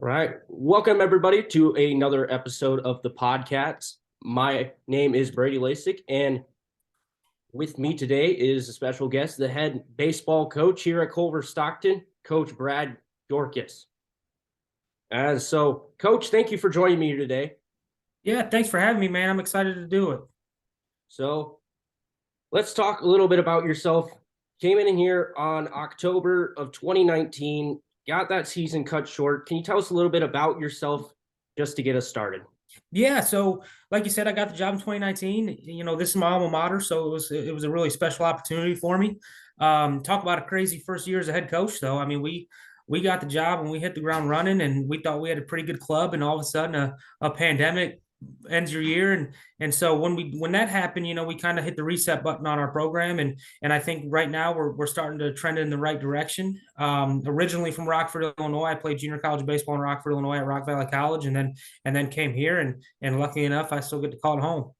All right. Welcome, everybody, to another episode of the PodCats. My name is Brady Lasik, and with me today is a special guest, the head baseball coach here at Culver-Stockton, Coach Brad Gyorkos. Coach, thank you for joining me today. Yeah, thanks for having me, man. I'm excited to do it. So let's talk a little bit about yourself. Came in here on October of 2019, got that season cut short. Can you tell us a little bit about yourself just to get us started? Yeah, so like you said, I got the job in 2019. This is my alma mater, so it was a really special opportunity for me. Talk about a crazy first year as a head coach, though. I mean, we got the job and we hit the ground running, and we thought we had a pretty good club, and all of a sudden a pandemic ends your year, and so when that happened, we kind of hit the reset button on our program, and I think right now we're starting to trend in the right direction. Originally from Rockford, Illinois, I played junior college baseball in Rockford, Illinois at Rock Valley College, and then came here, and luckily enough, I still get to call it home.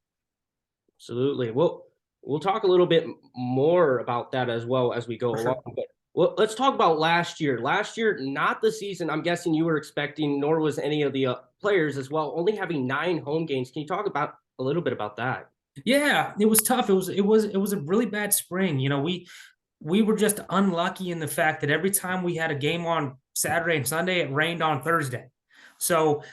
Absolutely. We'll talk a little bit more about that as well as we go For along. sure. But let's talk about last year. Last year, not the season I'm guessing you were expecting, nor was any of the players as well. Only having 9 home games. Can you talk about a little bit about that? Yeah, it was tough. It was a really bad spring. We were just unlucky in the fact that every time we had a game on Saturday and Sunday, it rained on Thursday. So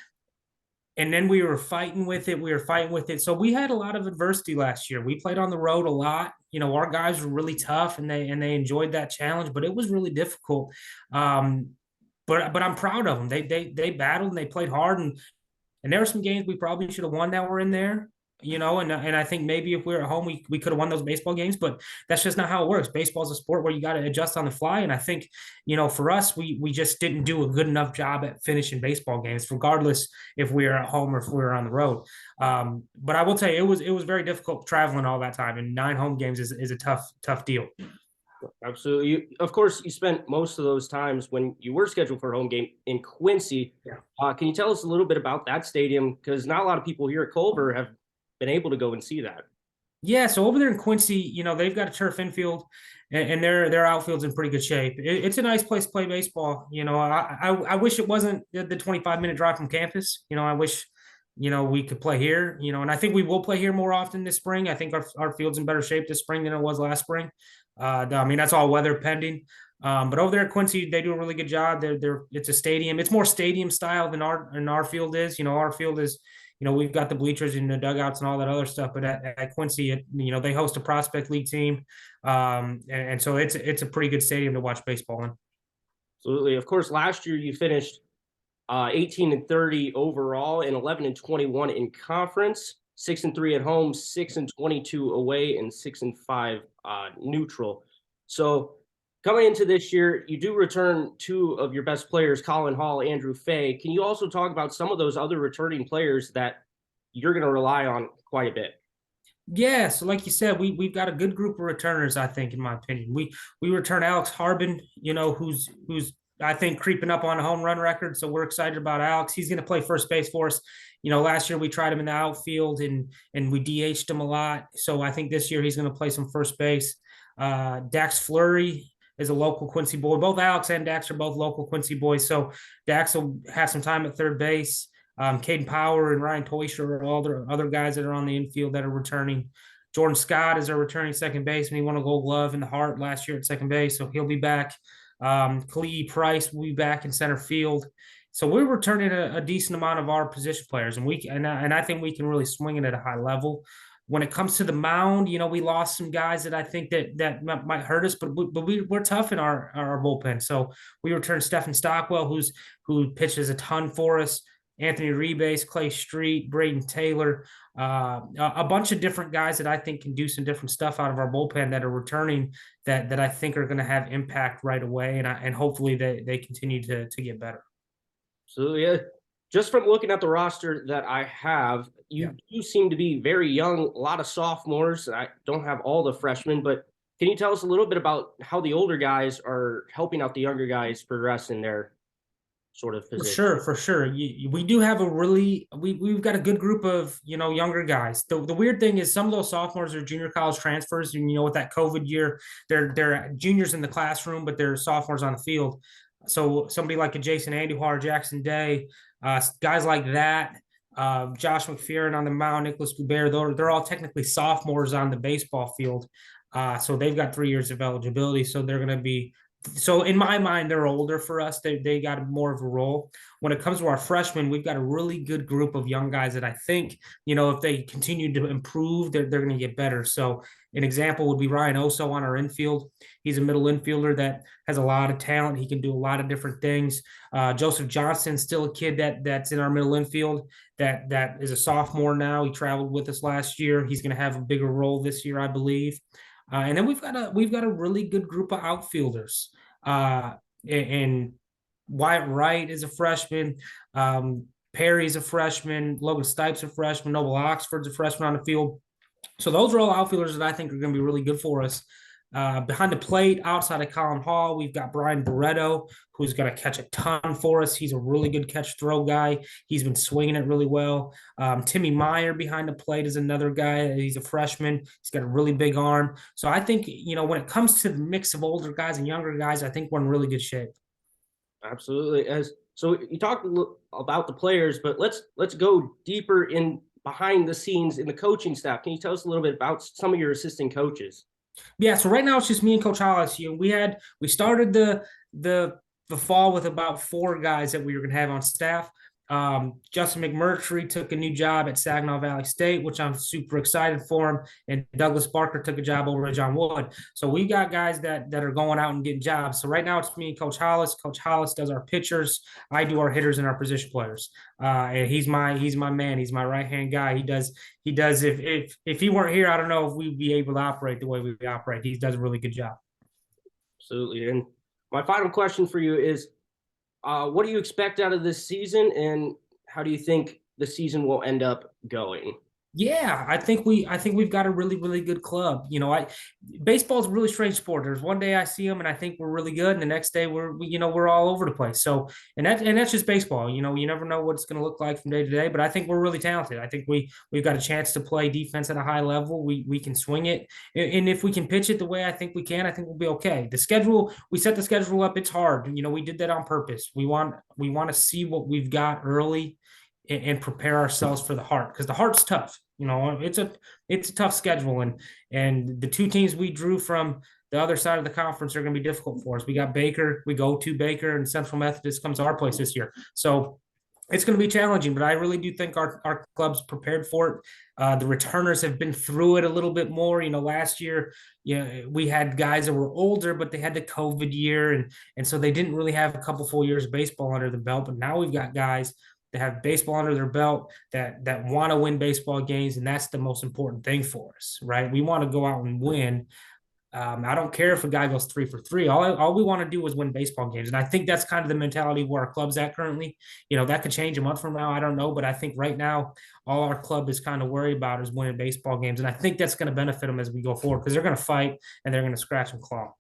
and then we were fighting with it. We were fighting with it. So we had a lot of adversity last year. We played on the road a lot. Our guys were really tough, and they enjoyed that challenge, but it was really difficult. But I'm proud of them. They battled and they played hard, and there were some games we probably should have won that were in there. And I think maybe if we were at home, we could have won those baseball games, but that's just not how it works. Baseball is a sport where you got to adjust on the fly. And I think, for us, we just didn't do a good enough job at finishing baseball games, regardless if we were at home or if we were on the road. But I will tell you, it was very difficult traveling all that time, and 9 home games is a tough deal. Absolutely. Of course, you spent most of those times when you were scheduled for a home game in Quincy. Yeah. Can you tell us a little bit about that stadium? Because not a lot of people here at Culver have been able to go and see that. Yeah, so over there in Quincy, they've got a turf infield, and their outfield's in pretty good shape. It's a nice place to play baseball. I wish it wasn't the 25-minute drive from campus. I wish we could play here. And I think we will play here more often this spring. I think our field's in better shape this spring than it was last spring. I mean, that's all weather pending. But over there at Quincy, they do a really good job. It's a stadium. It's more stadium style than our field is. Our field is, we've got the bleachers and the dugouts and all that other stuff. But at Quincy, they host a prospect league team, and so it's a pretty good stadium to watch baseball in. Absolutely. Of course, last year you finished 18-30 overall and 11-21 in conference, 6-3 at home, 6-22 away, and 6-5 neutral. So coming into this year, you do return 2 of your best players, Colin Hall, Andrew Fay. Can you also talk about some of those other returning players that you're going to rely on quite a bit? Yeah, so like you said, we've got a good group of returners, I think, in my opinion. We return Alex Harbin, who's I think creeping up on a home run record. So we're excited about Alex. He's going to play first base for us. Last year we tried him in the outfield and we DH'd him a lot. So I think this year he's going to play some first base. Dax Fleury is a local Quincy boy. Both Alex and Dax are both local Quincy boys. So Dax will have some time at third base. Caden Power and Ryan Toysher are all the other guys that are on the infield that are returning. Jordan Scott is our returning second baseman. He won a Gold Glove in the Heart last year at second base, so he'll be back. Khalid Price will be back in center field. So we're returning a decent amount of our position players, and I think we can really swing it at a high level. When it comes to the mound, we lost some guys that I think that might hurt us, but we're tough in our bullpen. So we returned Stephen Stockwell, who pitches a ton for us. Anthony Rebase, Clay Street, Braden Taylor, a bunch of different guys that I think can do some different stuff out of our bullpen that are returning that I think are going to have impact right away, and hopefully they continue to get better. So yeah, just from looking at the roster that I have, you do seem to be very young, a lot of sophomores. I don't have all the freshmen, but can you tell us a little bit about how the older guys are helping out the younger guys progress in their sort of position? For sure. We do have we've got a good group of, younger guys. The weird thing is some of those sophomores are junior college transfers, and with that COVID year, they're juniors in the classroom, but they're sophomores on the field. So somebody like a Jason Andujar, Jackson Day, guys like that, Josh McPherson on the mound, Nicholas Goubert, they're all technically sophomores on the baseball field. So they've got 3 years of eligibility. So they're going to be, so in my mind, they're older for us. They got more of a role. When it comes to our freshmen, we've got a really good group of young guys that I think, if they continue to improve, they're going to get better. So an example would be Ryan Oso on our infield. He's a middle infielder that has a lot of talent. He can do a lot of different things. Joseph Johnson, still a kid that's in our middle infield that is a sophomore now. He traveled with us last year. He's going to have a bigger role this year, I believe. And then we've got a really good group of outfielders. And Wyatt Wright is a freshman. Perry's a freshman. Logan Stipes a freshman. Noble Oxford's a freshman on the field. So those are all outfielders that I think are going to be really good for us. Behind the plate, outside of Colin Hall, we've got Brian Barreto, who's going to catch a ton for us. He's a really good catch-throw guy. He's been swinging it really well. Timmy Meyer behind the plate is another guy. He's a freshman. He's got a really big arm. So I think, when it comes to the mix of older guys and younger guys, I think we're in really good shape. Absolutely. So you talked about the players, but let's go deeper in behind the scenes in the coaching staff. Can you tell us a little bit about some of your assistant coaches? Yeah, so right now it's just me and Coach Hollis. We started the fall with about 4 guys that we were going to have on staff. Justin McMurtry took a new job at Saginaw Valley State, which I'm super excited for him. And Douglas Barker took a job over at John Wood. So we got guys that are going out and getting jobs. So right now it's me and Coach Hollis. Coach Hollis does our pitchers. I do our hitters and our position players. And he's my man. He's my right hand guy. He does. If he weren't here, I don't know if we'd be able to operate the way we operate. He does a really good job. Absolutely. And my final question for you is, what do you expect out of this season, and how do you think the season will end up going? Yeah, I think we've got a really, really good club. Baseball's a really strange sport. There's one day I see them and I think we're really good, and the next day we're all over the place. So and that's just baseball. You never know what it's going to look like from day to day. But I think we're really talented. I think we've got a chance to play defense at a high level. We can swing it, and if we can pitch it the way I think we can, I think we'll be okay. The schedule, we set the schedule up. It's hard. We did that on purpose. We want to see what we've got early and prepare ourselves for the heart, because the heart's tough. It's a tough schedule, and the 2 teams we drew from the other side of the conference are going to be difficult for us. We got Baker, we go to Baker, and Central Methodist comes to our place this year. So it's going to be challenging, but I really do think our club's prepared for it. The returners have been through it a little bit more. Last year, we had guys that were older, but they had the COVID year, and so they didn't really have a couple full years of baseball under the belt. But now we've got guys that have baseball under their belt, that want to win baseball games, and that's the most important thing for us, right? We want to go out and win. I don't care if a guy goes 3 for 3. All we want to do is win baseball games, and I think that's kind of the mentality where our club's at currently. That could change a month from now. I don't know, but I think right now all our club is kind of worried about is winning baseball games, and I think that's going to benefit them as we go forward, because they're going to fight and they're going to scratch and claw.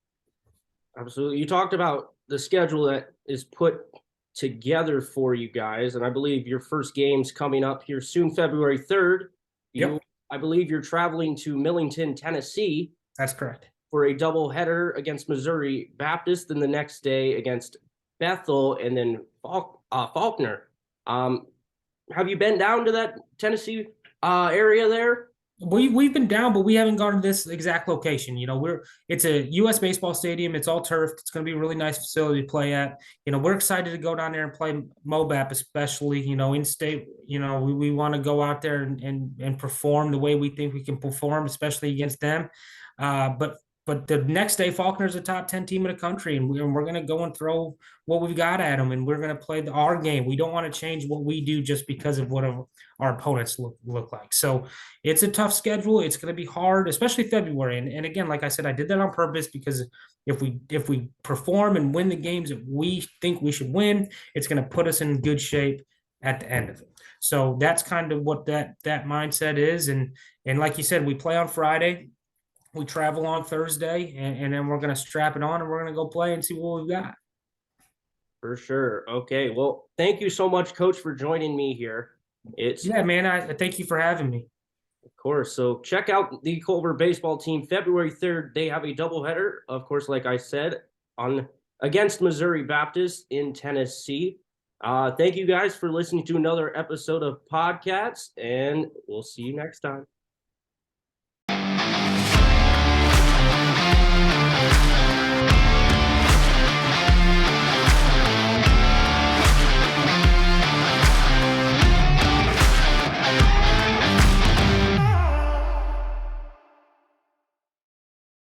Absolutely. You talked about the schedule that is put together for you guys, and I believe your first game's coming up here soon, February 3rd. Yep. I believe you're traveling to Millington, Tennessee. That's correct. For a doubleheader against Missouri Baptist, then the next day against Bethel, and then Faulkner. Have you been down to that Tennessee area there? We've been down, but we haven't gone to this exact location. It's a U.S. baseball stadium. It's all turf. It's going to be a really nice facility to play at. We're excited to go down there and play MOBAP, especially, in state. We want to go out there and perform the way we think we can perform, especially against them. But the next day, Faulkner's a top 10 team in the country, and we're going to go and throw what we've got at them, and we're going to play our game. We don't want to change what we do just because of what our opponents look like. So it's a tough schedule. It's going to be hard, especially February. And again, like I said, I did that on purpose, because if we perform and win the games that we think we should win, it's going to put us in good shape at the end of it. So that's kind of what that mindset is. And like you said, we play on Friday. We travel on Thursday, and then we're going to strap it on, and we're going to go play and see what we've got. For sure. Okay. Well, thank you so much, Coach, for joining me here. Yeah, man. I thank you for having me. Of course. So check out the Culver baseball team February 3rd. They have a doubleheader, of course, like I said, on against Missouri Baptist in Tennessee. Thank you guys for listening to another episode of PodCats, and we'll see you next time.